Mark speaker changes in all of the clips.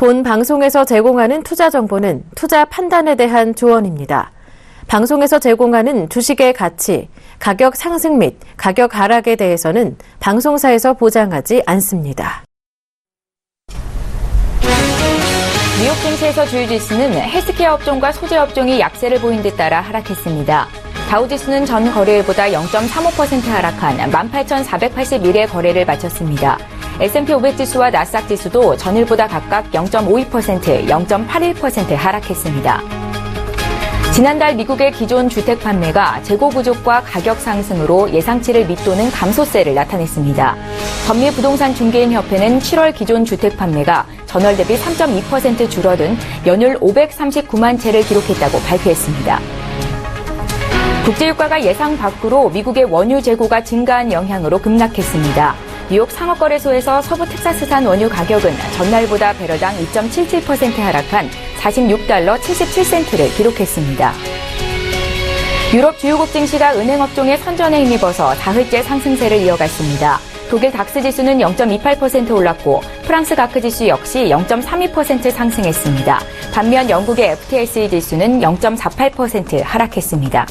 Speaker 1: 본 방송에서 제공하는 투자 정보는 투자 판단에 대한 조언입니다. 방송에서 제공하는 주식의 가치, 가격 상승 및 가격 하락에 대해서는 방송사에서 보장하지 않습니다.
Speaker 2: 뉴욕 증시에서 주요 지수는 헬스케어 업종과 소재 업종이 약세를 보인 데 따라 하락했습니다. 다우지수는 전 거래일보다 0.35% 하락한 18,481의 거래를 마쳤습니다. S&P 500 지수와 나스닥 지수도 전일보다 각각 0.52%, 0.81% 하락했습니다. 지난달 미국의 기존 주택 판매가 재고 부족과 가격 상승으로 예상치를 밑도는 감소세를 나타냈습니다. 전미 부동산 중개인 협회는 7월 기존 주택 판매가 전월 대비 3.2% 줄어든 연율 539만 채를 기록했다고 발표했습니다. 국제유가가 예상 밖으로 미국의 원유 재고가 증가한 영향으로 급락했습니다. 뉴욕 상업거래소에서 서부 텍사스산 원유 가격은 전날보다 배럴당 2.77% 하락한 46달러 77센트를 기록했습니다. 유럽 주요국 증시가 은행업종의 선전에 힘입어서 사흘째 상승세를 이어갔습니다. 독일 닥스 지수는 0.28% 올랐고 프랑스 가크 지수 역시 0.32% 상승했습니다. 반면 영국의 FTSE 지수는 0.48% 하락했습니다.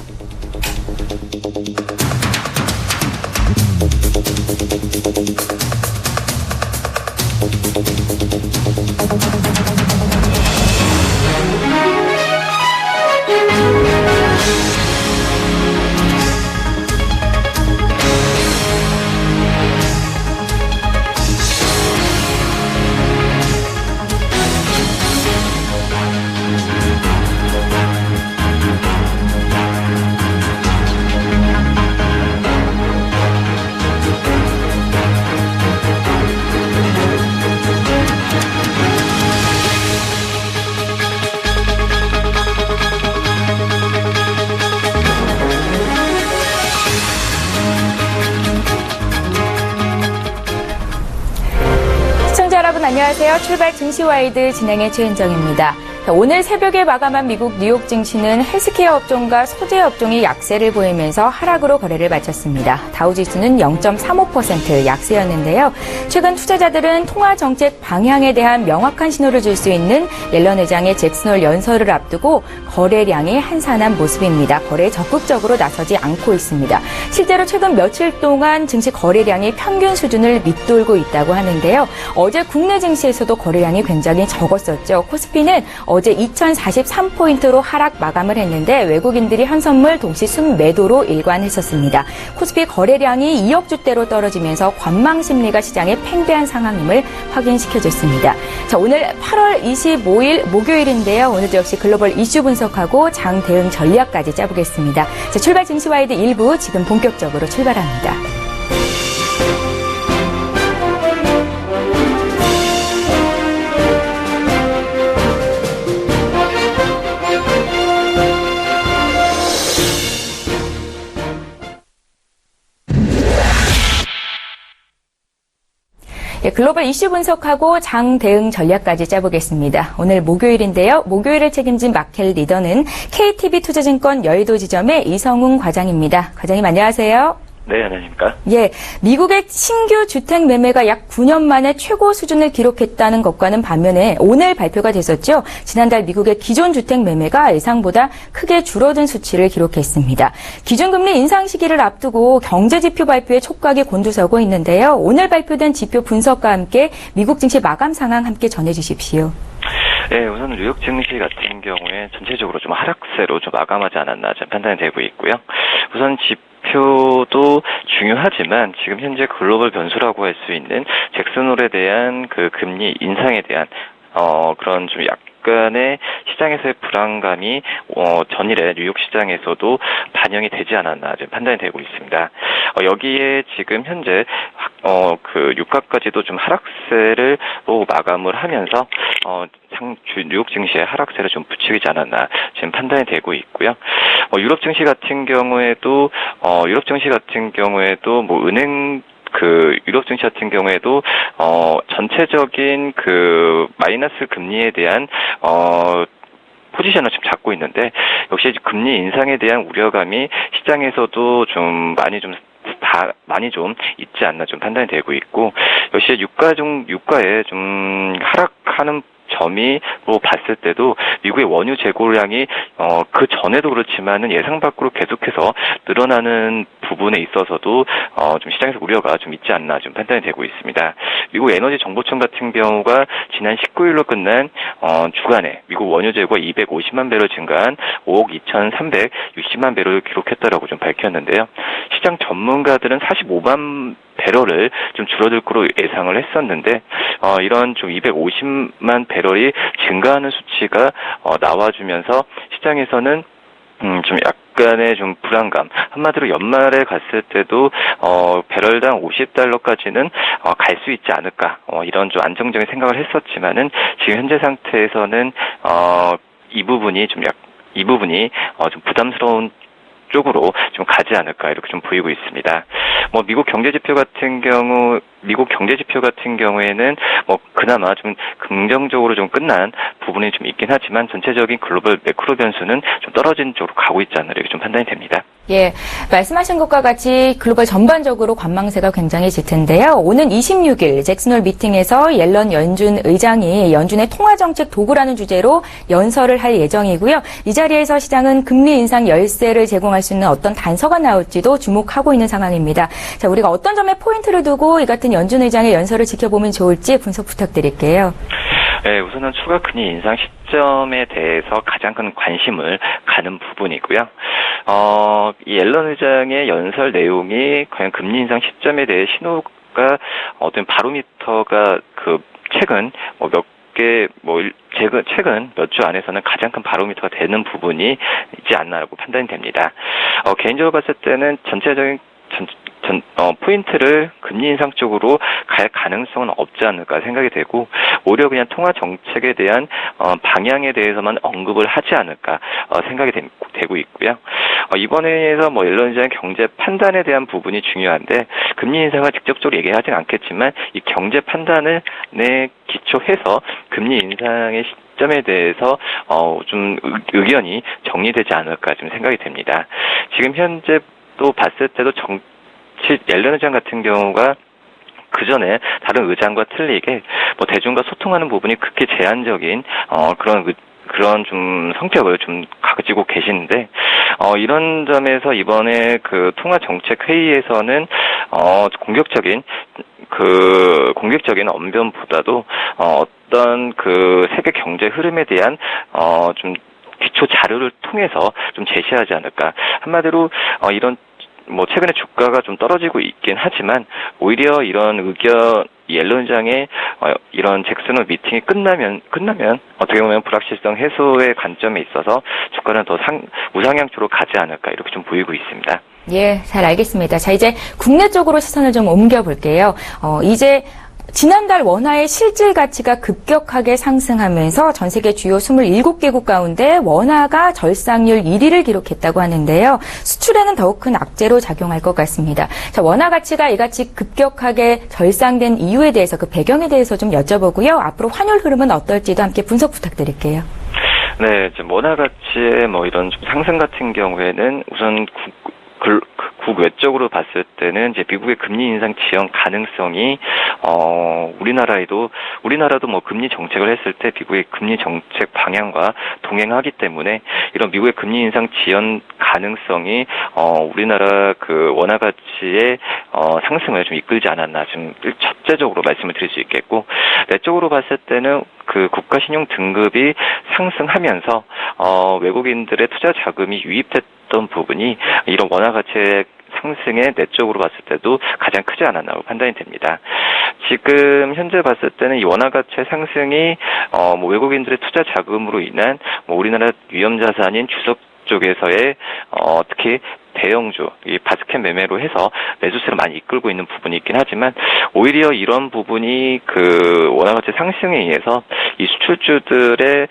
Speaker 2: 안녕하세요. 출발 증시와이드 진행의 최은정입니다. 오늘 새벽에 마감한 미국 뉴욕 증시는 헬스케어 업종과 소재 업종이 약세를 보이면서 하락으로 거래를 마쳤습니다. 다우지수는 0.35% 약세였는데요. 최근 투자자들은 통화 정책 방향에 대한 명확한 신호를 줄 수 있는 옐런 회장의 잭슨홀 연설을 앞두고 거래량이 한산한 모습입니다. 거래에 적극적으로 나서지 않고 있습니다. 실제로 최근 며칠 동안 증시 거래량이 평균 수준을 밑돌고 있다고 하는데요. 어제 국내 증시에서도 거래량이 굉장히 적었었죠. 코스피는 어제 2043포인트로 하락 마감을 했는데 외국인들이 현선물 동시 순매도로 일관했었습니다. 코스피 거래량이 2억 주대로 떨어지면서 관망 심리가 시장에 팽배한 상황임을 확인시켜줬습니다. 자, 오늘 8월 25일 목요일인데요. 오늘도 역시 글로벌 이슈 분석하고 장 대응 전략까지 짜보겠습니다. 자, 출발 증시와이드 1부 지금 본격적으로 출발합니다. 글로벌 이슈 분석하고 장 대응 전략까지 짜보겠습니다. 오늘 목요일인데요. 목요일을 책임진 마켓 리더는 KTB 투자증권 여의도 지점의 이성웅 과장입니다. 과장님 안녕하세요.
Speaker 3: 네, 안녕하십니까?
Speaker 2: 예, 미국의 신규 주택 매매가 약 9년 만에 최고 수준을 기록했다는 것과는 반면에 오늘 발표가 됐었죠. 지난달 미국의 기존 주택 매매가 예상보다 크게 줄어든 수치를 기록했습니다. 기준금리 인상 시기를 앞두고 경제지표 발표에 촉각이 곤두서고 있는데요. 오늘 발표된 지표 분석과 함께 미국 증시 마감 상황 함께 전해주십시오.
Speaker 3: 네, 우선 뉴욕 증시 같은 경우에 전체적으로 좀 하락세로 좀 마감하지 않았나 좀 판단이 되고 있고요. 우선 지표도 중요하지만 지금 현재 글로벌 변수라고 할 수 있는 잭슨홀에 대한 그 금리 인상에 대한 그런 좀 약간의 시장에서의 불안감이 전일에 뉴욕 시장에서도 반영이 되지 않았나 지금 판단이 되고 있습니다. 여기에 지금 현재 그 유가까지도 좀 하락세를 마감을 하면서 뉴욕 증시의 하락세를 좀 부추기지 않았나 지금 판단이 되고 있고요. 유럽 증시 같은 경우에도 뭐 은행 유럽 증시 같은 경우에도 전체적인 그 마이너스 금리에 대한 포지션을 지금 잡고 있는데 역시 금리 인상에 대한 우려감이 시장에서도 좀 많이 좀 다 많이 좀 있지 않나 좀 판단이 되고 있고, 역시 유가에 좀 하락하는 점이 봤을 때도 미국의 원유 재고량이 그 전에도 그렇지만은 예상 밖으로 계속해서 늘어나는 부분에 있어서도 좀 시장에서 우려가 좀 있지 않나 좀 판단이 되고 있습니다. 미국 에너지 정보청 같은 경우가 지난 19일로 끝난 주간에 미국 원유 재고가 250만 배럴 증가한 5억 2,360만 배럴을 기록했다라고 좀 밝혔는데요. 시장 전문가들은 45만 배럴을 좀 줄어들 거로 예상을 했었는데 이런 좀 250만 배럴이 증가하는 수치가 나와주면서 시장에서는 좀 약간의 좀 불안감, 한마디로 연말에 갔을 때도 배럴당 $50까지는 갈 수 있지 않을까, 이런 좀 안정적인 생각을 했었지만은 지금 현재 상태에서는 이 부분이 좀 부담스러운 쪽으로 좀 가지 않을까 이렇게 좀 보이고 있습니다. 미국 경제 지표 같은 경우에는 그나마 좀 긍정적으로 좀 끝난 부분이 좀 있긴 하지만 전체적인 글로벌 매크로 변수는 좀 떨어지는 쪽으로 가고 있지 않나 이렇게 좀 판단이 됩니다.
Speaker 2: 예, 말씀하신 것과 같이 글로벌 전반적으로 관망세가 굉장히 짙은데요. 오는 26일 잭슨홀 미팅에서 옐런 연준 의장이 연준의 통화정책 도구라는 주제로 연설을 할 예정이고요. 이 자리에서 시장은 금리 인상 열쇠를 제공할 수 있는 어떤 단서가 나올지도 주목하고 있는 상황입니다. 자, 우리가 어떤 점에 포인트를 두고 이 같은 연준 의장의 연설을 지켜보면 좋을지 분석 부탁드릴게요.
Speaker 3: 네, 우선은 추가 금리 인상 시점에 대해서 가장 큰 관심을 가는 부분이고요. 이 옐런 의장의 연설 내용이 과연 금리 인상 시점에 대해 신호가 어떤 바로미터가 최근 몇 주 안에서는 가장 큰 바로미터가 되는 부분이 있지 않나라고 판단이 됩니다. 개인적으로 봤을 때는 전체적인 포인트를 금리 인상 쪽으로 갈 가능성은 없지 않을까 생각이 되고, 오히려 그냥 통화 정책에 대한 방향에 대해서만 언급을 하지 않을까 생각이 되고 있고요. 이번에서 옐런 의장의 경제 판단에 대한 부분이 중요한데, 금리 인상을 직접적으로 얘기하진 않겠지만 이 경제 판단에 기초해서 금리 인상의 시점에 대해서 좀 의견이 정리되지 않을까 좀 생각이 됩니다. 지금 현재 또 봤을 때도 옐런 의장 같은 경우가 그전에 다른 의장과 틀리게 대중과 소통하는 부분이 극히 제한적인 그런 좀 성격을 좀 가지고 계시는데, 이런 점에서 이번에 통화 정책 회의에서는 공격적인 언변보다도 어떤 세계 경제 흐름에 대한 좀 기초 자료를 통해서 좀 제시하지 않을까. 한마디로 이런 최근에 주가가 좀 떨어지고 있긴 하지만 오히려 이런 옐런 의장의 이런 잭슨홀 미팅이 끝나면 어떻게 보면 불확실성 해소의 관점에 있어서 주가는 더 우상향 쪽으로 가지 않을까 이렇게 좀 보이고 있습니다.
Speaker 2: 예, 잘 알겠습니다. 자, 이제 국내 쪽으로 시선을 좀 옮겨볼게요. 이제 지난달 원화의 실질 가치가 급격하게 상승하면서 전 세계 주요 27개국 가운데 원화가 절상률 1위를 기록했다고 하는데요. 수출에는 더욱 큰 악재로 작용할 것 같습니다. 자, 원화 가치가 이같이 급격하게 절상된 이유에 대해서 그 배경에 대해서 좀 여쭤보고요. 앞으로 환율 흐름은 어떨지도 함께 분석 부탁드릴게요.
Speaker 3: 네, 원화 가치의 이런 좀 상승 같은 경우에는 우선 국외적으로 봤을 때는 이제 미국의 금리 인상 지연 가능성이 우리나라도 금리 정책을 했을 때 미국의 금리 정책 방향과 동행하기 때문에 이런 미국의 금리 인상 지연 가능성이 우리나라 원화 가치의 상승을 좀 이끌지 않았나 좀 첫째적으로 말씀을 드릴 수 있겠고, 내적으로 봤을 때는 국가 신용 등급이 상승하면서 외국인들의 투자 자금이 유입됐던 부분이 이런 원화 가치의 상승의 내적으로 봤을 때도 가장 크지 않았나고 판단이 됩니다. 지금 현재 봤을 때는 이 원화 가치의 상승이 외국인들의 투자 자금으로 인한 우리나라 위험 자산인 주석 쪽에서의 특히 대형주, 이 바스켓 매매로 해서 매수세를 많이 이끌고 있는 부분이 있긴 하지만, 오히려 이런 부분이 원화 가치 상승에 의해서 이 수출주들의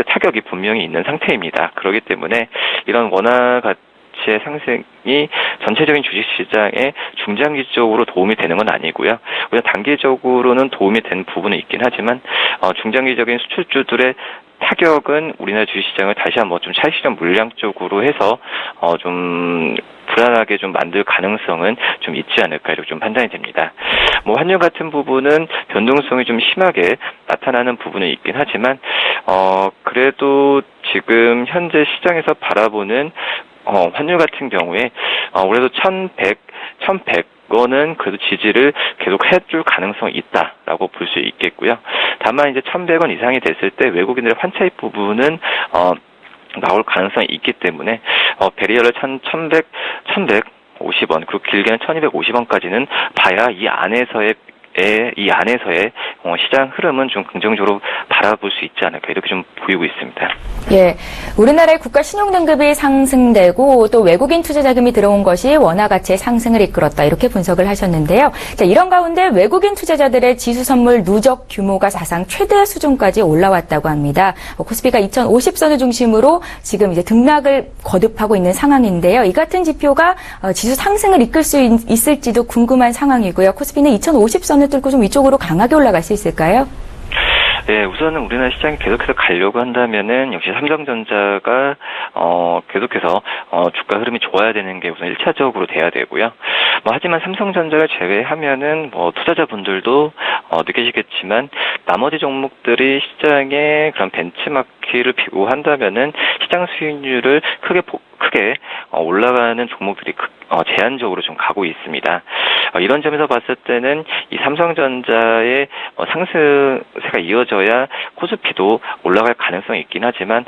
Speaker 3: 타격이 분명히 있는 상태입니다. 그렇기 때문에 이런 원화 가치의 상승이 전체적인 주식시장에 중장기적으로 도움이 되는 건 아니고요. 오히려 단기적으로는 도움이 되는 부분은 있긴 하지만 중장기적인 수출주들의 타격은 우리나라 주식시장을 다시 한번 좀 차익실현 물량 쪽으로 해서 좀 불안하게 좀 만들 가능성은 좀 있지 않을까 이렇게 좀 판단이 됩니다. 뭐 환율 같은 부분은 변동성이 좀 심하게 나타나는 부분은 있긴 하지만 그래도 지금 현재 시장에서 바라보는 환율 같은 경우에 그래도 1100원은 그래도 지지를 계속 해줄 가능성이 있다라고 볼 수 있겠고요. 다만 이제 1100원 이상이 됐을 때 외국인들의 환차익 부분은 나올 가능성이 있기 때문에 베리어를 1150원 그리고 길게는 1250원까지는 봐야 이 안에서의 시장 흐름은 좀 긍정적으로 바라볼 수 있지 않을까 이렇게 좀 보이고 있습니다.
Speaker 2: 예, 우리나라의 국가 신용등급이 상승되고 또 외국인 투자 자금이 들어온 것이 원화 가치의 상승을 이끌었다 이렇게 분석을 하셨는데요. 자, 이런 가운데 외국인 투자자들의 지수 선물 누적 규모가 사상 최대 수준까지 올라왔다고 합니다. 코스피가 2050선을 중심으로 지금 이제 등락을 거듭하고 있는 상황인데요. 이 같은 지표가 지수 상승을 이끌 수 있을지도 궁금한 상황이고요. 코스피는 2050선을 뚫고 좀 위쪽으로 강하게 올라갈 수 있을까요?
Speaker 3: 네, 우선은 우리나라 시장이 계속해서 가려고 한다면은 역시 삼성전자가 계속해서 주가 흐름이 좋아야 되는 게 우선 1차적으로 돼야 되고요. 하지만 삼성전자를 제외하면은 투자자분들도 느끼시겠지만 나머지 종목들이 시장의 그런 벤치마킹을 비교한다면은 시장 수익률을 크게 올라가는 종목들이 제한적으로 좀 가고 있습니다. 이런 점에서 봤을 때는 이 삼성전자의 상승세가 이어져야 코스피도 올라갈 가능성이 있긴 하지만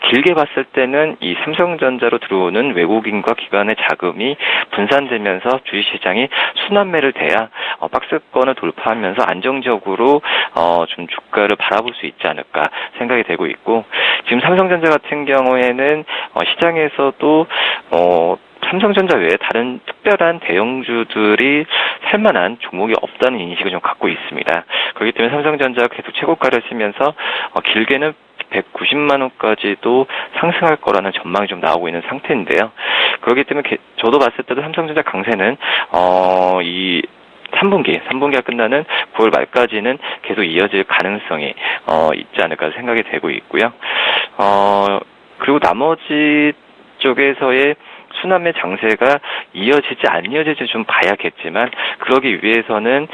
Speaker 3: 길게 봤을 때는 이 삼성전자로 들어오는 외국인과 기관의 자금이 분산되면서 주식시장이 순환매를 돼야 박스권을 돌파하면서 안정적으로 좀 주가를 바라볼 수 있지 않을까 생각이 되고 있고 지금 삼성전자 같은 경우에는 시장에서도 삼성전자 외에 다른 특별한 대형주들이 살만한 종목이 없다는 인식을 좀 갖고 있습니다. 그렇기 때문에 삼성전자가 계속 최고가를 쓰면서 길게는 190만 원까지도 상승할 거라는 전망이 좀 나오고 있는 상태인데요. 그렇기 때문에 저도 봤을 때도 삼성전자 강세는 이 3분기가 끝나는 9월 말까지는 계속 이어질 가능성이 있지 않을까 생각이 되고 있고요. 그리고 나머지 쪽에서의 순환매 장세가 이어질지 안 이어질지 좀 봐야겠지만 그러기 위해서는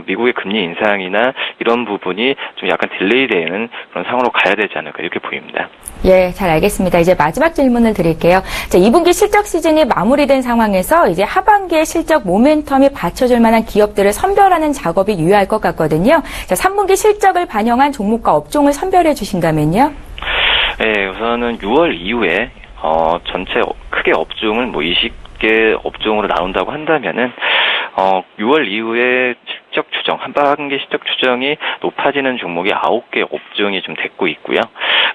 Speaker 3: 미국의 금리 인상이나 이런 부분이 좀 약간 딜레이되는 그런 상황으로 가야 되지 않을까 이렇게 보입니다.
Speaker 2: 예, 잘 알겠습니다. 이제 마지막 질문을 드릴게요. 자, 2분기 실적 시즌이 마무리된 상황에서 이제 하반기에 실적 모멘텀이 받쳐줄 만한 기업들을 선별하는 작업이 유효할 것 같거든요. 자, 3분기 실적을 반영한 종목과 업종을 선별해 주신다면요?
Speaker 3: 네, 우선은 6월 이후에 전체 크게 업종을 20개 업종으로 나눈다고 한다면은 6월 이후에 실적 추정, 하반기 실적 추정이 높아지는 종목이 9개 업종이 좀 됐고 있고요.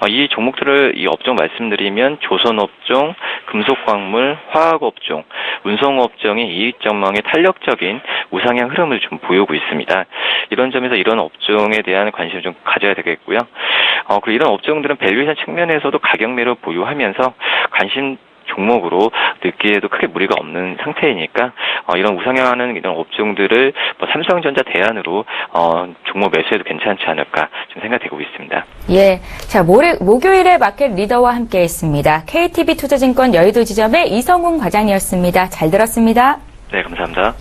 Speaker 3: 이 종목들을 이 업종 말씀드리면 조선업종, 금속광물, 화학업종, 운송업종이 이익 전망에 탄력적인 우상향 흐름을 좀 보이고 있습니다. 이런 점에서 이런 업종에 대한 관심을 좀 가져야 되겠고요. 그리고 이런 업종들은 밸류에이션 측면에서도 가격매를 보유하면서 관심 종목으로 듣기에도 크게 무리가 없는 상태이니까 이런 우상향하는 이런 업종들을 삼성전자 대안으로 종목 매수해도 괜찮지 않을까 좀 생각되고 있습니다.
Speaker 2: 예, 자 목요일에 마켓 리더와 함께했습니다. KTB 투자증권 여의도 지점의 이성훈 과장이었습니다. 잘 들었습니다.
Speaker 3: 네, 감사합니다.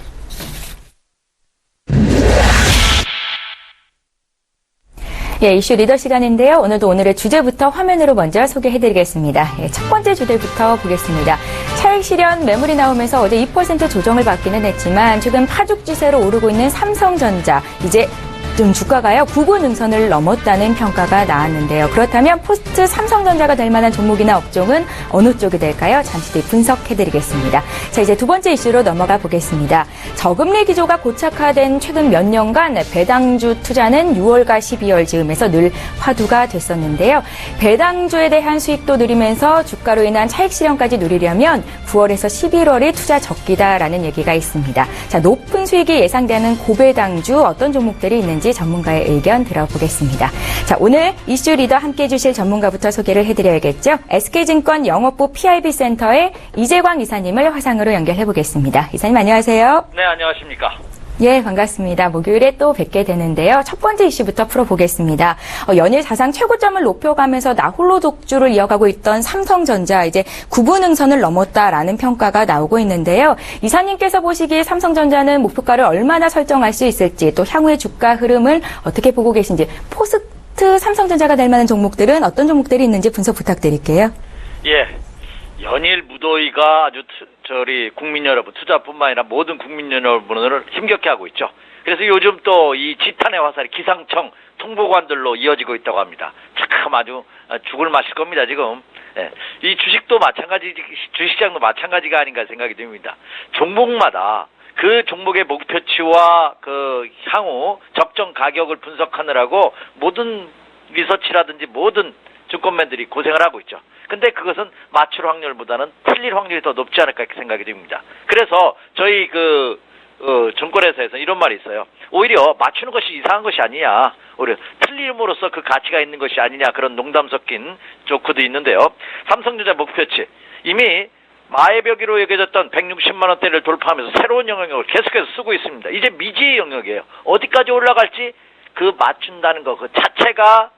Speaker 2: 예, 이슈 리더 시간인데요. 오늘도 오늘의 주제부터 화면으로 먼저 소개해드리겠습니다. 예, 첫 번째 주제부터 보겠습니다. 차익 실현 매물이 나오면서 어제 2% 조정을 받기는 했지만 최근 파죽지세로 오르고 있는 삼성전자 이제 좀 주가가요 9구 능선을 넘었다는 평가가 나왔는데요. 그렇다면 포스트 삼성전자가 될 만한 종목이나 업종은 어느 쪽이 될까요? 잠시 뒤 분석해드리겠습니다. 자, 이제 두 번째 이슈로 넘어가 보겠습니다. 저금리 기조가 고착화된 최근 몇 년간 배당주 투자는 6월과 12월 즈음에서 늘 화두가 됐었는데요. 배당주에 대한 수익도 누리면서 주가로 인한 차익 실현까지 누리려면 9월에서 11월이 투자 적기다라는 얘기가 있습니다. 자, 높은 수익이 예상되는 고배당주 어떤 종목들이 있는지 전문가의 의견 들어보겠습니다. 자, 오늘 이슈 리더 함께해 주실 전문가부터 소개를 해드려야겠죠. SK증권 영업부 PIB센터의 이재광 이사님을 화상으로 연결해 보겠습니다. 이사님 안녕하세요.
Speaker 4: 네, 안녕하십니까.
Speaker 2: 예, 반갑습니다. 목요일에 또 뵙게 되는데요. 첫 번째 이슈부터 풀어보겠습니다. 연일 사상 최고점을 높여가면서 나홀로 독주를 이어가고 있던 삼성전자 이제 9분 응선을 넘었다라는 평가가 나오고 있는데요. 이사님께서 보시기에 삼성전자는 목표가를 얼마나 설정할 수 있을지 또 향후의 주가 흐름을 어떻게 보고 계신지 포스트 삼성전자가 될 만한 종목들은 어떤 종목들이 있는지 분석 부탁드릴게요.
Speaker 4: 예. 연일 무더위가 아주 국민 여러분, 투자뿐만 아니라 모든 국민 여러분을 힘겹게 하고 있죠. 그래서 요즘 또 이 지탄의 화살이 기상청 통보관들로 이어지고 있다고 합니다. 참 아주 죽을 맛일 겁니다, 지금. 예. 이 주식도 주식시장도 마찬가지가 아닌가 생각이 듭니다. 종목마다 그 종목의 목표치와 그 향후 적정 가격을 분석하느라고 모든 리서치라든지 모든 증권맨들이 고생을 하고 있죠. 근데 그것은 맞출 확률보다는 틀릴 확률이 더 높지 않을까 이렇게 생각이 듭니다. 그래서 저희 증권회사에서 이런 말이 있어요. 오히려 맞추는 것이 이상한 것이 아니냐. 오히려 틀림으로써 그 가치가 있는 것이 아니냐. 그런 농담 섞인 조크도 있는데요. 삼성전자 목표치 이미 마애벽이로 여겨졌던 160만 원대를 돌파하면서 새로운 영역을 계속해서 쓰고 있습니다. 이제 미지의 영역이에요. 어디까지 올라갈지 그 맞춘다는 거 그 자체가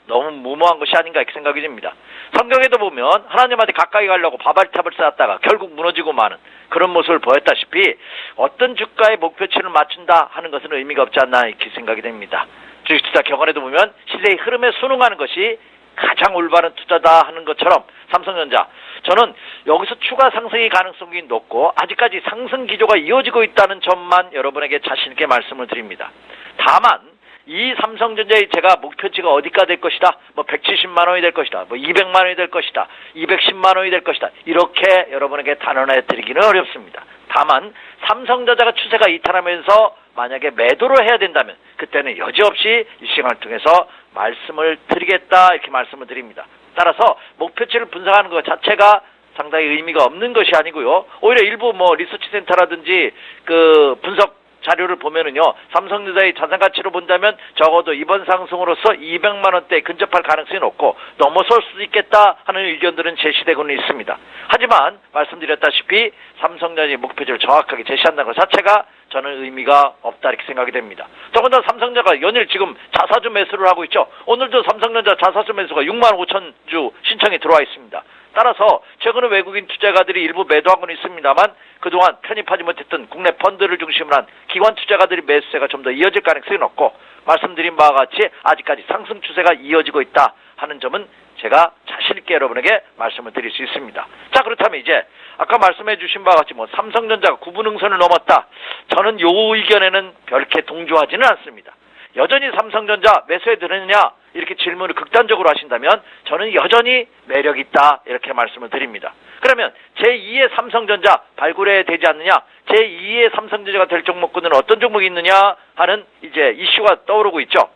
Speaker 4: 너무 무모한 것이 아닌가 이렇게 생각이 듭니다. 성경에도 보면 하나님한테 가까이 가려고 바발탑을 쌓았다가 결국 무너지고 마는 그런 모습을 보였다시피 어떤 주가의 목표치를 맞춘다 하는 것은 의미가 없지 않나 이렇게 생각이 됩니다. 주식투자 격언에도 보면 시대의 흐름에 순응하는 것이 가장 올바른 투자다 하는 것처럼 삼성전자 저는 여기서 추가 상승의 가능성이 높고 아직까지 상승 기조가 이어지고 있다는 점만 여러분에게 자신 있게 말씀을 드립니다. 다만 이 삼성전자의 제가 목표치가 어디가 될 것이다. 170만 원이 될 것이다. 200만 원이 될 것이다. 210만 원이 될 것이다. 이렇게 여러분에게 단언해 드리기는 어렵습니다. 다만 삼성전자가 추세가 이탈하면서 만약에 매도를 해야 된다면 그때는 여지없이 이 시간을 통해서 말씀을 드리겠다 이렇게 말씀을 드립니다. 따라서 목표치를 분석하는 것 자체가 상당히 의미가 없는 것이 아니고요. 오히려 일부 리서치 센터라든지 그 분석 자료를 보면은요, 삼성전자의 자산 가치로 본다면 적어도 이번 상승으로서 200만 원대에 근접할 가능성이 높고 넘어설 수도 있겠다 하는 의견들은 제시되고는 있습니다. 하지만 말씀드렸다시피 삼성전자의 목표치를 정확하게 제시한다는 것 자체가 저는 의미가 없다 이렇게 생각이 됩니다. 더군다나 삼성전자가 연일 지금 자사주 매수를 하고 있죠. 오늘도 삼성전자 자사주 매수가 6만 5천 주 신청이 들어와 있습니다. 따라서 최근에 외국인 투자가들이 일부 매도하고는 있습니다만 그동안 편입하지 못했던 국내 펀드를 중심으로 한 기관 투자가들의 매수세가 좀 더 이어질 가능성이 높고 말씀드린 바와 같이 아직까지 상승 추세가 이어지고 있다 하는 점은 제가 자신 있게 여러분에게 말씀을 드릴 수 있습니다. 자, 그렇다면 이제 아까 말씀해 주신 바와 같이 삼성전자가 9분 응선을 넘었다. 저는 요 의견에는 별게 동조하지는 않습니다. 여전히 삼성전자 매수해 들었느냐 이렇게 질문을 극단적으로 하신다면 저는 여전히 매력 있다 이렇게 말씀을 드립니다. 그러면 제2의 삼성전자 발굴해야 되지 않느냐, 제2의 삼성전자가 될 종목군은 어떤 종목이 있느냐 하는 이제 이슈가 떠오르고 있죠.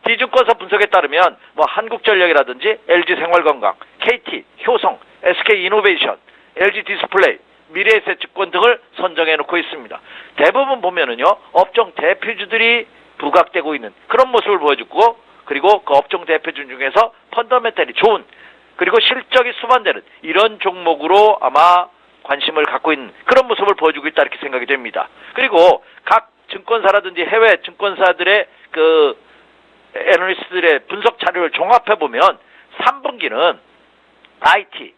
Speaker 4: D증권사 분석에 따르면 한국전력이라든지 LG생활건강, KT, 효성, SK이노베이션, LG디스플레이, 미래에셋증권 등을 선정해 놓고 있습니다. 대부분 보면은요 업종 대표주들이 부각되고 있는 그런 모습을 보여주고 그리고 그 업종 대표주 중에서 펀더멘털이 좋은 그리고 실적이 수반되는 이런 종목으로 아마 관심을 갖고 있는 그런 모습을 보여주고 있다 이렇게 생각이 됩니다. 그리고 각 증권사라든지 해외 증권사들의 그 애널리스트들의 분석 자료를 종합해 보면 3분기는 IT,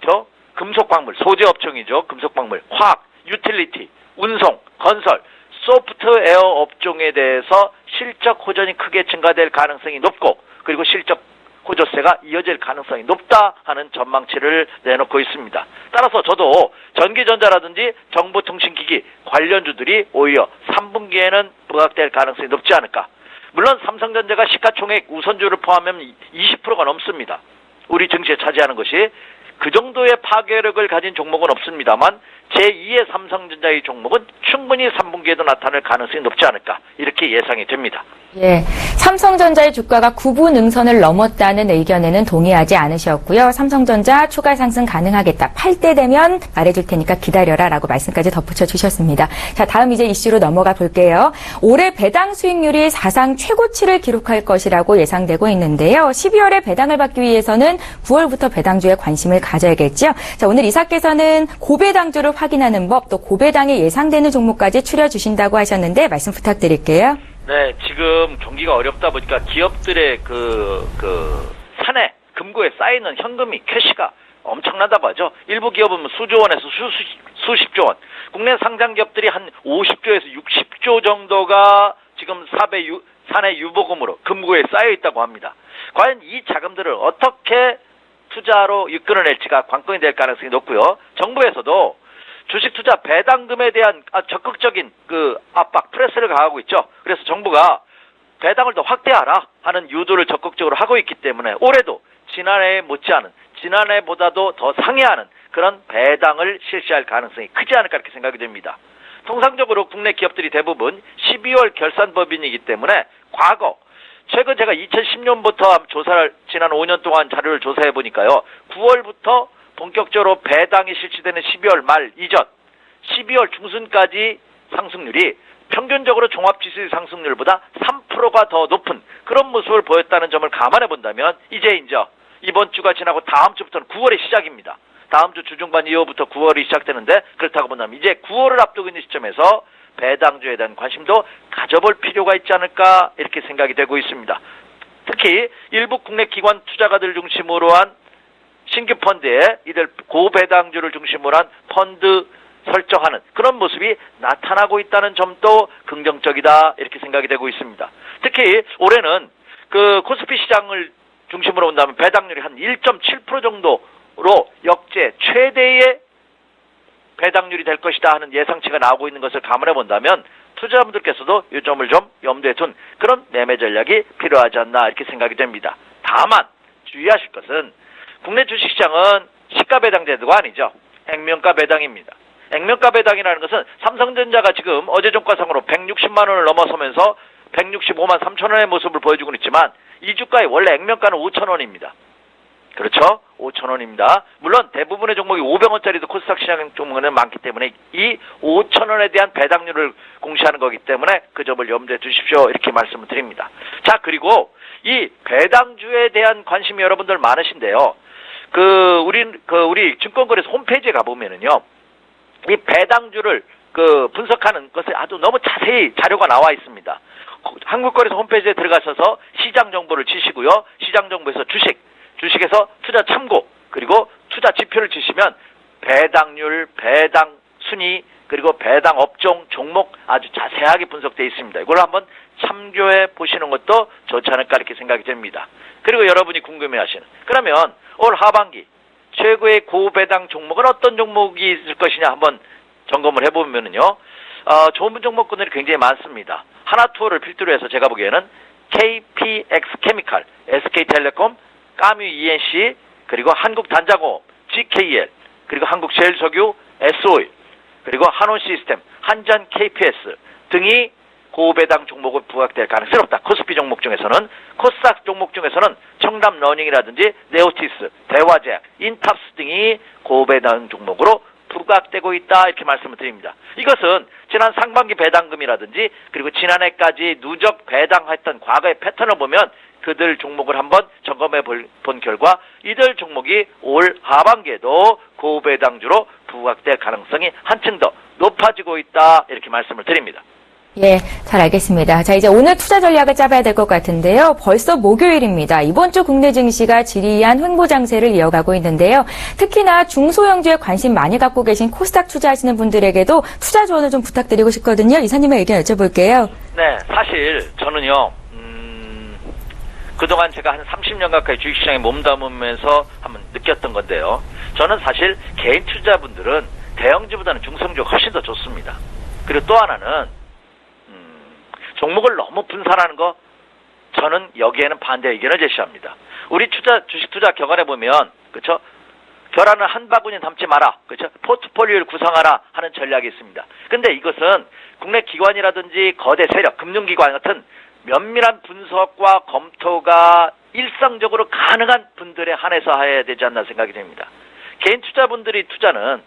Speaker 4: 그렇죠? 금속광물, 소재 업종이죠. 금속광물, 화학, 유틸리티, 운송, 건설, 소프트웨어 업종에 대해서 실적 호전이 크게 증가될 가능성이 높고 그리고 실적 호조세가 이어질 가능성이 높다 하는 전망치를 내놓고 있습니다. 따라서 저도 전기전자라든지 정보통신기기 관련주들이 오히려 3분기에는 부각될 가능성이 높지 않을까. 물론 삼성전자가 시가총액 우선주를 포함하면 20%가 넘습니다. 우리 증시에 차지하는 것이 그 정도의 파괴력을 가진 종목은 없습니다만 제2의 삼성전자의 종목은 충분히 3분기에도 나타날 가능성이 높지 않을까 이렇게 예상이 됩니다.
Speaker 2: 예, 삼성전자의 주가가 9분 응선을 넘었다는 의견에는 동의하지 않으셨고요. 삼성전자 추가 상승 가능하겠다. 팔 때 되면 말해줄 테니까 기다려라라고 말씀까지 덧붙여 주셨습니다. 자, 다음 이제 이슈로 넘어가 볼게요. 올해 배당 수익률이 사상 최고치를 기록할 것이라고 예상되고 있는데요. 12월에 배당을 받기 위해서는 9월부터 배당주에 관심을 가져야겠죠. 자, 오늘 이사께서는 고배당주를 확인하는 법, 또 고배당에 예상되는 종목까지 추려주신다고 하셨는데 말씀 부탁드릴게요.
Speaker 4: 네, 지금 경기가 어렵다 보니까 기업들의 사내 금고에 쌓이는 현금이 캐시가 엄청나다고 하죠. 일부 기업은 수조 원에서 수십조 원. 국내 상장 기업들이 한 50조에서 60조 정도가 지금 사내 유보금으로 금고에 쌓여 있다고 합니다. 과연 이 자금들을 어떻게 투자로 이끌어낼지가 관건이 될 가능성이 높고요. 정부에서도 주식 투자 배당금에 대한 적극적인 압박, 프레스를 가하고 있죠. 그래서 정부가 배당을 더 확대하라 하는 유도를 적극적으로 하고 있기 때문에 올해도 지난해에 못지않은, 지난해보다도 더 상회하는 그런 배당을 실시할 가능성이 크지 않을까 이렇게 생각이 됩니다. 통상적으로 국내 기업들이 대부분 12월 결산법인이기 때문에 최근 제가 2010년부터 조사를 지난 5년 동안 자료를 조사해 보니까요. 9월부터 본격적으로 배당이 실시되는 12월 말 이전 12월 중순까지 상승률이 평균적으로 종합지수의 상승률보다 3%가 더 높은 그런 모습을 보였다는 점을 감안해 본다면 이제 이번 주가 지나고 다음 주부터는 9월의 시작입니다. 다음 주 주중반 이후부터 9월이 시작되는데 그렇다고 본다면 이제 9월을 앞두고 있는 시점에서 배당주에 대한 관심도 가져볼 필요가 있지 않을까 이렇게 생각이 되고 있습니다. 특히 일부 국내 기관 투자가들 중심으로 한 신규 펀드에 이들 고배당주를 중심으로 한 펀드 설정하는 그런 모습이 나타나고 있다는 점도 긍정적이다 이렇게 생각이 되고 있습니다. 특히 올해는 코스피 시장을 중심으로 본다면 배당률이 한 1.7% 정도로 역대 최대의 배당률이 될 것이다 하는 예상치가 나오고 있는 것을 감안해 본다면 투자자분들께서도 이 점을 좀 염두에 둔 그런 매매 전략이 필요하지 않나 이렇게 생각이 됩니다. 다만 주의하실 것은 국내 주식시장은 시가 배당 제도가 아니죠. 액면가 배당입니다. 액면가 배당이라는 것은 삼성전자가 지금 어제 종가상으로 160만 원을 넘어서면서 165만 3천 원의 모습을 보여주고 있지만 이 주가의 원래 액면가는 5천 원입니다. 그렇죠? 5천 원입니다. 물론 대부분의 종목이 500원짜리도 코스닥 시장 종목은 많기 때문에 이 5천 원에 대한 배당률을 공시하는 거기 때문에 그 점을 염두에 두십시오. 이렇게 말씀을 드립니다. 자, 그리고 이 배당주에 대한 관심이 여러분들 많으신데요. 우리 증권거래소 홈페이지에 가보면은요. 이 배당주를 분석하는 것에 아주 너무 자세히 자료가 나와 있습니다. 한국거래소 홈페이지에 들어가셔서 시장 정보를 치시고요. 시장 정보에서 주식에서 투자 참고 그리고 투자 지표를 치시면 배당률, 배당 순위 그리고 배당 업종, 종목 아주 자세하게 분석되어 있습니다. 이걸 한번 참조해 보시는 것도 좋지 않을까 이렇게 생각이 됩니다. 그리고 여러분이 궁금해하시는 그러면 올 하반기 최고의 고배당 종목은 어떤 종목이 있을 것이냐 한번 점검을 해보면은요. 좋은 종목군들이 굉장히 많습니다. 하나투어를 필두로 해서 제가 보기에는 KPX 케미칼, SK텔레콤, 까뮤 ENC, 그리고 한국단자공업, GKL, 그리고 한국제일석유, SO일, 그리고 한온시스템, 한전 KPS 등이 고배당 종목을 부각될 가능성이 높다. 코스피 종목 중에서는, 코스닥 종목 중에서는 청담러닝이라든지 네오티스, 대화제약, 인탑스 등이 고배당 종목으로 부각되고 있다 이렇게 말씀을 드립니다. 이것은 지난 상반기 배당금이라든지 그리고 지난해까지 누적 배당했던 과거의 패턴을 보면 그들 종목을 한번 점검해 본 결과 이들 종목이 올 하반기에도 고배당주로 부각될 가능성이 한층 더 높아지고 있다 이렇게 말씀을 드립니다.
Speaker 2: 예, 잘 알겠습니다. 자, 이제 오늘 투자 전략을 짜봐야 될 것 같은데요. 벌써 목요일입니다. 이번 주 국내 증시가 지리한 횡보 장세를 이어가고 있는데요. 특히나 중소형주에 관심 많이 갖고 계신 코스닥 투자하시는 분들에게도 투자 조언을 좀 부탁드리고 싶거든요. 이사님의 의견 여쭤볼게요.
Speaker 4: 네, 사실 저는요. 그동안 제가 한 30년 가까이 주식시장에 몸담으면서 한번 느꼈던 건데요. 저는 사실 개인 투자분들은 대형주보다는 중성주가 훨씬 더 좋습니다. 그리고 또 하나는 종목을 너무 분산하는 거 저는 여기에는 반대 의견을 제시합니다. 우리 주식 투자 격언해 보면 그렇죠? 결안을 한 바구니 담지 마라. 그렇죠? 포트폴리오를 구성하라 하는 전략이 있습니다. 근데 이것은 국내 기관이라든지 거대 세력, 금융기관 같은 면밀한 분석과 검토가 일상적으로 가능한 분들에 한해서 해야 되지 않나 생각이 됩니다. 개인 투자분들이 투자는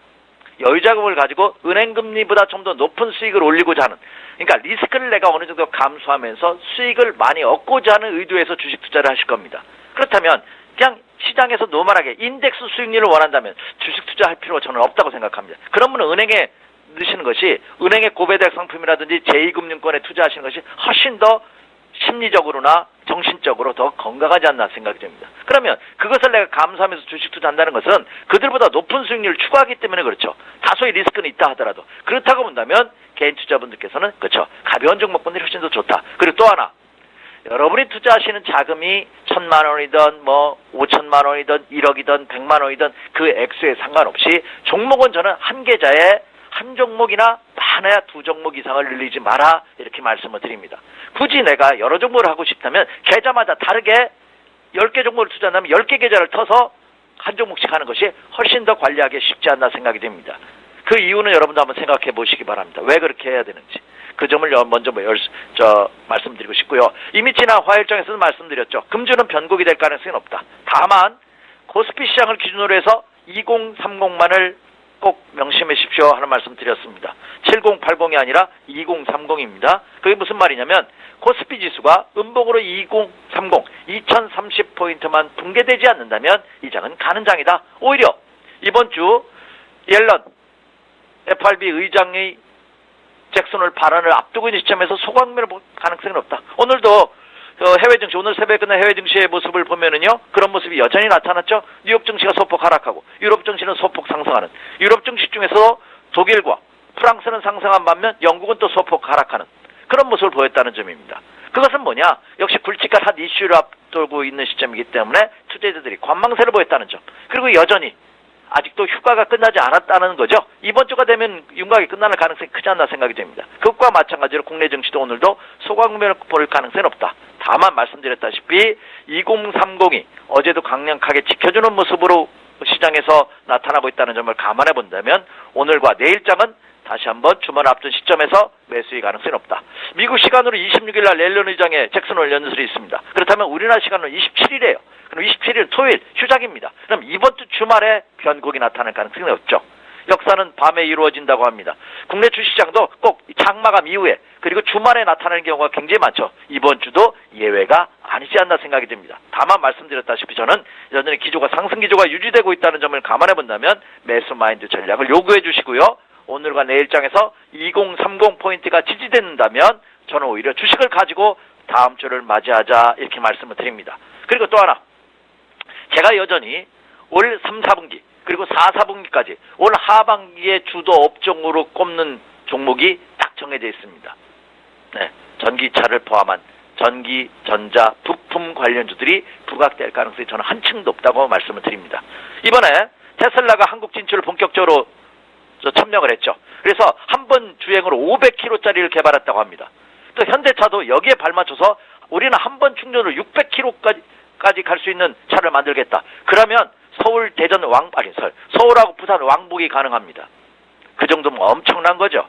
Speaker 4: 여유자금을 가지고 은행금리보다 좀 더 높은 수익을 올리고자 하는, 그러니까 리스크를 내가 어느 정도 감수하면서 수익을 많이 얻고자 하는 의도에서 주식 투자를 하실 겁니다. 그렇다면 그냥 시장에서 노멀하게 인덱스 수익률을 원한다면 주식 투자할 필요가 저는 없다고 생각합니다. 그러면 은행에 넣으시는 것이 은행의 고배대학 상품이라든지 제2금융권에 투자하시는 것이 훨씬 더 심리적으로나 정신적으로 더 건강하지 않나 생각이 됩니다. 그러면 그것을 내가 감수하면서 주식 투자한다는 것은 그들보다 높은 수익률을 추구하기 때문에 그렇죠. 다소의 리스크는 있다 하더라도 그렇다고 본다면 개인 투자분들께서는 그렇죠. 가벼운 종목분들이 훨씬 더 좋다. 그리고 또 하나 여러분이 투자하시는 자금이 1,000만 원이든 뭐 5천만 원이든 1억이든 100만 원이든 그 액수에 상관없이 종목은 저는 한 계좌에 한 종목이나 많아야 두 종목 이상을 늘리지 마라 이렇게 말씀을 드립니다. 굳이 내가 여러 종목을 하고 싶다면 계좌마다 다르게 10개 종목을 투자한다면 10개 계좌를 터서 한 종목씩 하는 것이 훨씬 더 관리하기 쉽지 않나 생각이 됩니다. 그 이유는 여러분도 한번 생각해 보시기 바랍니다. 왜 그렇게 해야 되는지. 그 점을 먼저 말씀드리고 싶고요. 이미 지난 화요일장에서도 말씀드렸죠. 금주는 변곡이 될 가능성은 없다. 다만 코스피 시장을 기준으로 해서 2030만을 꼭 명심하십시오 하는 말씀 드렸습니다. 7080이 아니라 2030입니다. 그게 무슨 말이냐면 코스피 지수가 음봉으로 2030, 2030포인트만 붕괴되지 않는다면 이 장은 가는 장이다. 오히려 이번 주 옐런 FRB 의장의 잭슨 홀 발언을 앞두고 있는 시점에서 소강매를 볼 가능성은 없다. 오늘도 해외 증시, 오늘 새벽에 끝난 해외 증시의 모습을 보면은요, 그런 모습이 여전히 나타났죠. 뉴욕 증시가 소폭 하락하고, 유럽 증시는 소폭 상승하는, 유럽 증시 중에서 독일과 프랑스는 상승한 반면 영국은 또 소폭 하락하는 그런 모습을 보였다는 점입니다. 그것은 뭐냐? 역시 굵직한 핫 이슈를 앞두고 있는 시점이기 때문에 투자자들이 관망세를 보였다는 점. 그리고 여전히 아직도 휴가가 끝나지 않았다는 거죠. 이번 주가 되면 윤곽이 끝나는 가능성이 크지 않나 생각이 됩니다. 그것과 마찬가지로 국내 증시도 오늘도 소강매를 볼 가능성은 없다. 다만 말씀드렸다시피 2030이 어제도 강력하게 지켜주는 모습으로 시장에서 나타나고 있다는 점을 감안해 본다면 오늘과 내일장은 다시 한번 주말 앞둔 시점에서 매수의 가능성이 없다. 미국 시간으로 26일 날 옐런 의장의 잭슨 홀 연설이 있습니다. 그렇다면 우리나라 시간으로 27일이에요. 그럼 27일 토요일 휴장입니다. 그럼 이번 주 주말에 변곡이 나타날 가능성이 없죠. 역사는 밤에 이루어진다고 합니다. 국내 주식시장도 꼭 장마감 이후에 그리고 주말에 나타나는 경우가 굉장히 많죠. 이번 주도 예외가 아니지 않나 생각이 듭니다. 다만 말씀드렸다시피 저는 여전히 기조가 상승 기조가 유지되고 있다는 점을 감안해 본다면 매수 마인드 전략을 요구해 주시고요. 오늘과 내일장에서 2030 포인트가 지지된다면 저는 오히려 주식을 가지고 다음 주를 맞이하자 이렇게 말씀을 드립니다. 그리고 또 하나 제가 여전히 올 3, 4분기 그리고 4, 4분기까지 올 하반기의 주도 업종으로 꼽는 종목이 딱 정해져 있습니다. 네, 전기차를 포함한 전기, 전자, 부품 관련주들이 부각될 가능성이 저는 한층도 없다고 말씀을 드립니다. 이번에 테슬라가 한국 진출을 본격적으로 참여를 했죠. 그래서 한 번 주행으로 500km짜리를 개발했다고 합니다. 또 현대차도 여기에 발맞춰서 우리는 한 번 충전으로 600km까지 갈 수 있는 차를 만들겠다. 그러면 서울, 대전, 서울하고 부산 왕복이 가능합니다. 그 정도면 엄청난 거죠.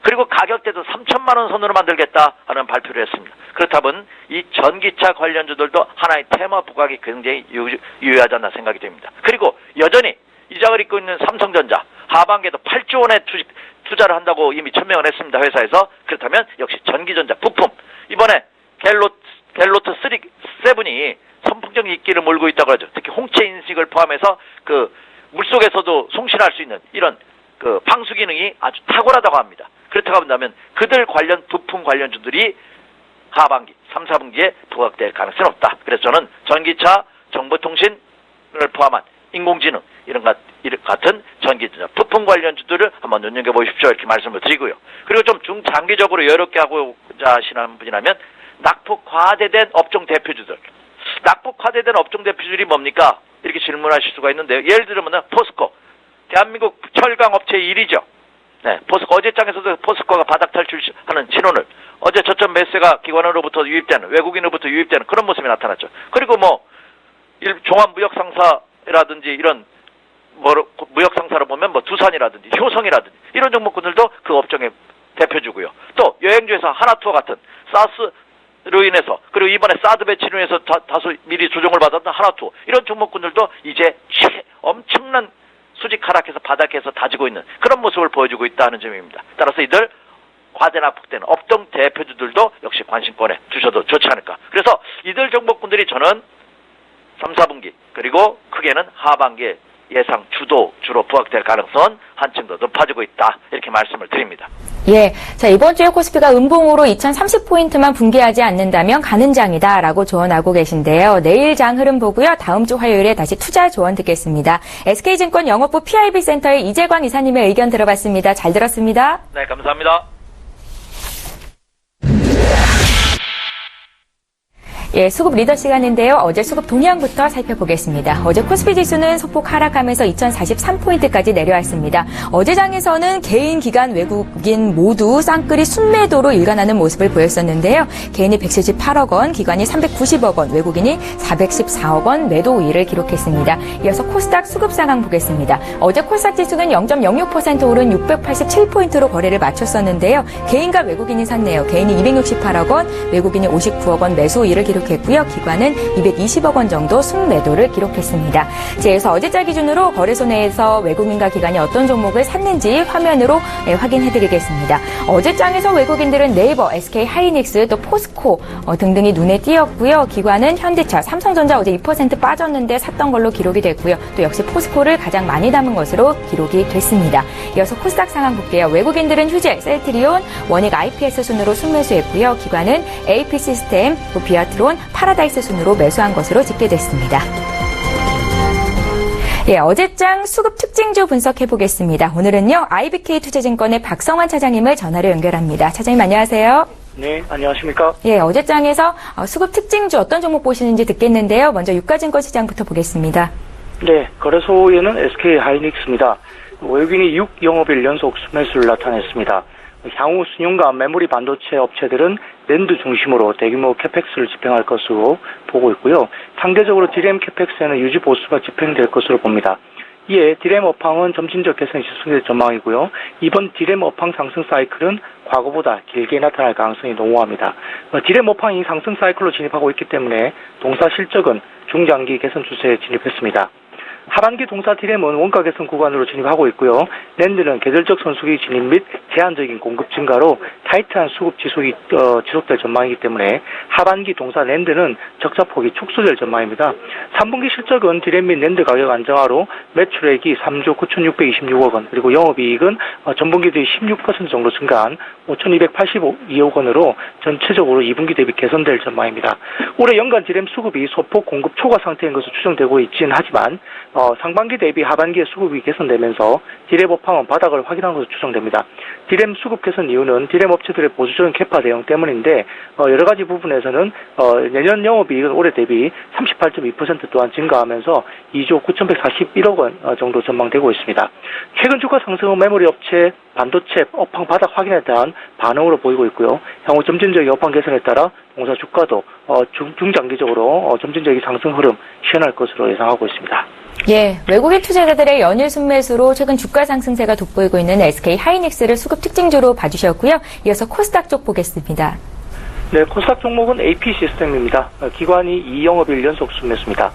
Speaker 4: 그리고 가격대도 3천만 원 선으로 만들겠다 하는 발표를 했습니다. 그렇다면 이 전기차 관련주들도 하나의 테마 부각이 굉장히 유효하지 않나 생각이 됩니다. 그리고 여전히 이 장을 잇고 있는 삼성전자 하반기에도 8조 원의 투자를 한다고 이미 천명을 했습니다. 회사에서. 그렇다면 역시 전기전자 부품 이번에 갤로트 7이 선풍적인 인기를 몰고 있다고 하죠. 특히 홍채 인식을 포함해서 그 물속에서도 송신할 수 있는 이런 그 방수 기능이 아주 탁월하다고 합니다. 그렇다고 한다면 그들 관련 부품 관련주들이 하반기 3, 4분기에 부각될 가능성은 없다. 그래서 저는 전기차, 정보통신을 포함한 인공지능 이런 같은 전기전자 부품 관련주들을 한번 눈여겨보십시오 이렇게 말씀을 드리고요. 그리고 좀 중장기적으로 여롭게 하고자 하시는 분이라면 낙폭과대된 업종 대표주들. 낙폭과대된 업종 대표주들이 뭡니까? 이렇게 질문하실 수가 있는데요. 예를 들면 포스코. 대한민국 철강 업체의 1위죠. 네, 포스코 어제장에서도 포스코가 바닥 탈출하는 신호를 어제 저점 매수가 기관으로부터 유입되는 외국인으로부터 유입되는 그런 모습이 나타났죠. 그리고 뭐 종합무역상사라든지 이런 무역상사로 보면 뭐 두산이라든지 효성이라든지 이런 종목군들도 그 업종의 대표주고요. 또 여행주에서 하나투어 같은 사스로 인해서 그리고 이번에 사드 배치로 인해서 다소 미리 조정을 받았던 하나투어 이런 종목군들도 이제 엄청난 수직 하락해서 바닥에서 다지고 있는 그런 모습을 보여주고 있다는 점입니다. 따라서 이들 과대 낙폭되는 업종 대표주들도 역시 관심권에 주셔도 좋지 않을까. 그래서 이들 종목군들이 저는 3, 4분기 그리고 크게는 하반기에 예상 주로 부각될 가능성은 한층 더 높아지고 있다. 이렇게 말씀을 드립니다.
Speaker 2: 예. 자, 이번 주에 코스피가 음봉으로 2030포인트만 붕괴하지 않는다면 가는 장이다라고 조언하고 계신데요. 내일 장 흐름 보고요. 다음 주 화요일에 다시 투자 조언 듣겠습니다. SK증권 영업부 PIB센터의 이재광 이사님의 의견 들어봤습니다. 잘 들었습니다.
Speaker 4: 네, 감사합니다.
Speaker 2: 예, 수급 리더 시간인데요. 어제 수급 동향부터 살펴보겠습니다. 어제 코스피 지수는 소폭 하락하면서 2043포인트까지 내려왔습니다. 어제 장에서는 개인, 기관, 외국인 모두 쌍끌이 순매도로 일관하는 모습을 보였었는데요. 개인이 178억 원, 기관이 390억 원, 외국인이 414억 원 매도 우위를 기록했습니다. 이어서 코스닥 수급 상황 보겠습니다. 어제 코스닥 지수는 0.06% 오른 687포인트로 거래를 마쳤었는데요. 개인과 외국인이 샀네요. 개인이 268억 원, 외국인이 59억 원 매수 우위를 기록했습니다. 기관은 220억 원 정도 순매도를 기록했습니다. 그래서 어제자 기준으로 거래소 내에서 외국인과 기관이 어떤 종목을 샀는지 화면으로 확인해드리겠습니다. 어제장에서 외국인들은 네이버, SK 하이닉스, 또 포스코 등등이 눈에 띄었고요. 기관은 현대차, 삼성전자 어제 2% 빠졌는데 샀던 걸로 기록이 됐고요. 또 역시 포스코를 가장 많이 담은 것으로 기록이 됐습니다. 이어서 코스닥 상황 볼게요. 외국인들은 휴젤, 셀트리온, 원익 IPS 순으로 순매수했고요. 기관은 AP 시스템, 또 비아트론, 파라다이스 순으로 매수한 것으로 집계됐습니다. 예, 어제장 수급 특징주 분석해 보겠습니다. 오늘은요, IBK 투자증권의 박성환 차장님을 전화로 연결합니다. 차장님 안녕하세요.
Speaker 5: 네, 안녕하십니까?
Speaker 2: 예, 어제장에서 수급 특징주 어떤 종목 보시는지 듣겠는데요. 먼저 유가증권 시장부터 보겠습니다.
Speaker 5: 네, 거래소에는 SK 하이닉스입니다. 외국인이 6영업일 연속 순매수를 나타냈습니다. 향후 신용과 메모리 반도체 업체들은 낸드 중심으로 대규모 캐펙스를 집행할 것으로 보고 있고요. 상대적으로 디램 캐펙스에는 유지 보수가 집행될 것으로 봅니다. 이에 디램 업황은 점진적 개선이 지속될 전망이고요. 이번 디램 업황 상승 사이클은 과거보다 길게 나타날 가능성이 농후합니다. 디램 업황이 상승 사이클로 진입하고 있기 때문에 동사 실적은 중장기 개선 추세에 진입했습니다. 하반기 동사 디램은 원가 개선 구간으로 진입하고 있고요. 낸드는 계절적 선수기 진입 및 제한적인 공급 증가로 타이트한 수급 지속이 지속될 전망이기 때문에 하반기 동사 낸드는 적자폭이 축소될 전망입니다. 3분기 실적은 디램 및 낸드 가격 안정화로 매출액이 3조 9,626억 원, 그리고 영업이익은 전분기 대비 16% 정도 증가한 5,282억 원으로 전체적으로 2분기 대비 개선될 전망입니다. 올해 연간 디램 수급이 소폭 공급 초과 상태인 것으로 추정되고 있긴 하지만 상반기 대비 하반기에 수급이 개선되면서 디램 업황은 바닥을 확인한 것으로 추정됩니다. 디램 수급 개선 이유는 디램 업체들의 보수적인 캐파 대응 때문인데 여러 가지 부분에서는 내년 영업이익은 올해 대비 38.2% 또한 증가하면서 2조 9,141억 원 정도 전망되고 있습니다. 최근 주가 상승은 메모리 업체, 반도체 업황 바닥 확인에 대한 반응으로 보이고 있고요. 향후 점진적인 업황 개선에 따라 동사 주가도 중장기적으로 점진적인 상승 흐름 시현할 것으로 예상하고 있습니다.
Speaker 2: 예, 외국인 투자자들의 연일 순매수로 최근 주가 상승세가 돋보이고 있는 SK 하이닉스를 수급 특징주로 봐주셨고요. 이어서 코스닥 쪽 보겠습니다.
Speaker 5: 네, 코스닥 종목은 AP 시스템입니다. 기관이 2영업일 연속 순매수입니다.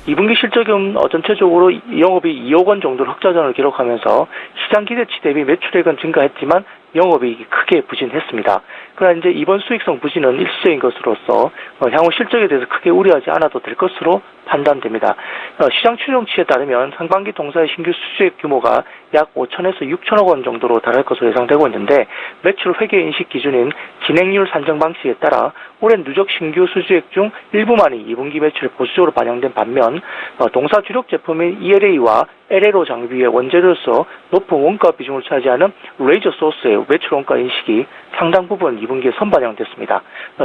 Speaker 5: 2분기 실적은 전체적으로 영업이 2억 원 정도 흑자전을 기록하면서 시장 기대치 대비 매출액은 증가했지만 영업이익이 크게 부진했습니다. 그러나 이제 이번 수익성 부진은 일시적인 것으로서 향후 실적에 대해서 크게 우려하지 않아도 될 것으로 판단됩니다. 시장 추정치에 따르면 상반기 동사의 신규 수주액 규모가 약 5천에서 6천억 원 정도로 달할 것으로 예상되고 있는데 매출 회계 인식 기준인 진행률 산정 방식에 따라 올해 누적 신규 수주액 중 일부만이 2분기 매출에 보수적으로 반영된 반면 동사 주력 제품인 ELA와 LLO 장비의 원재료로서 높은 원가 비중을 차지하는 레이저 소스의 매출 원가 인식이 상당 부분 2분기에 선반영됐습니다.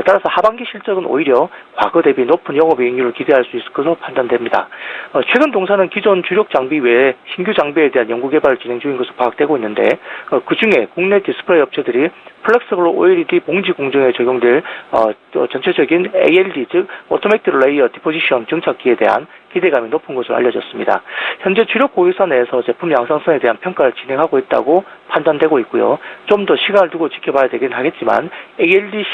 Speaker 5: 따라서 하반기 실적은 오히려 과거 대비 높은 영업이익률을 기대할 수 있을 것으로 판단됩니다. 최근 동사는 기존 주력 장비 외에 신규 장비에 대한 연구개발을 진행 중인 것으로 파악되고 있는데 그중에 국내 디스플레이 업체들이 플렉서블 OLED 봉지 공정에 적용될 전체적인 ALD 즉 오토매틱 레이어 디포지션 증착기에 대한 기대감이 높은 것으로 알려졌습니다. 현재 주력 고객사 내에서 제품 양상성에 대한 평가를 진행하고 있다고 판단되고 있고요. 좀 더 시간을 두고 지켜봐야 되긴 하겠지만 ALD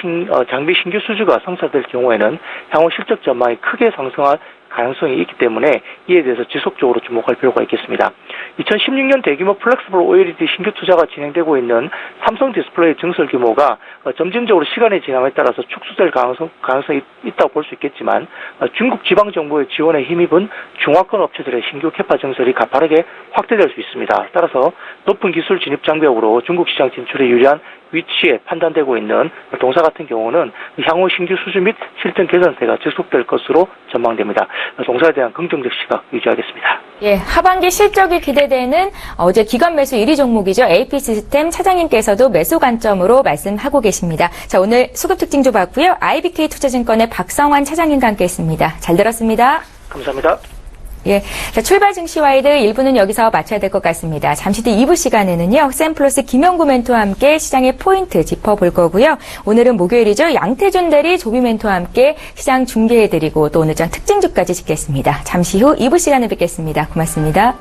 Speaker 5: 장비 신규 수주가 성사될 경우에는 향후 실적 전망이 크게 상승할 가능성이 있기 때문에 이에 대해서 지속적으로 주목할 필요가 있겠습니다. 2016년 대규모 플렉스블 OLED 신규 투자가 진행되고 있는 삼성 디스플레이 증설 규모가 점진적으로 시간이 지남에 따라서 축소될 가능성이 있다고 볼 수 있겠지만 중국 지방정부의 지원에 힘입은 중화권 업체들의 신규 캐파 증설이 가파르게 확대될 수 있습니다. 따라서 높은 기술 진입 장벽으로 중국 시장 진출에 유리한 위치에 판단되고 있는 동사 같은 경우는 향후 신규 수주 및 실전 개선세가 지속될 것으로 전망됩니다. 동사에 대한 긍정적 시각 유지하겠습니다.
Speaker 2: 예, 하반기 실적이 기대되는 어제 기관 매수 1위 종목이죠. AP시스템 차장님께서도 매수 관점으로 말씀하고 계십니다. 자, 오늘 수급 특징도 봤고요. IBK 투자증권의 박성환 차장님과 함께했습니다. 잘 들었습니다.
Speaker 5: 감사합니다.
Speaker 2: 예, 자, 출발 증시와이드 1부는 여기서 마쳐야 될 것 같습니다. 잠시 뒤 2부 시간에는요, 샘플러스 김영구 멘토와 함께 시장의 포인트 짚어볼 거고요. 오늘은 목요일이죠. 양태준 대리 조비 멘토와 함께 시장 중계해드리고 또 오늘 전 특징주까지 짚겠습니다. 잠시 후 2부 시간에 뵙겠습니다. 고맙습니다.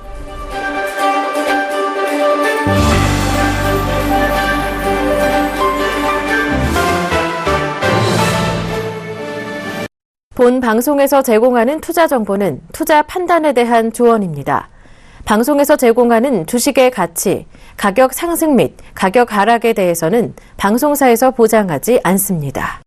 Speaker 1: 본 방송에서 제공하는 투자 정보는 투자 판단에 대한 조언입니다. 방송에서 제공하는 주식의 가치, 가격 상승 및 가격 하락에 대해서는 방송사에서 보장하지 않습니다.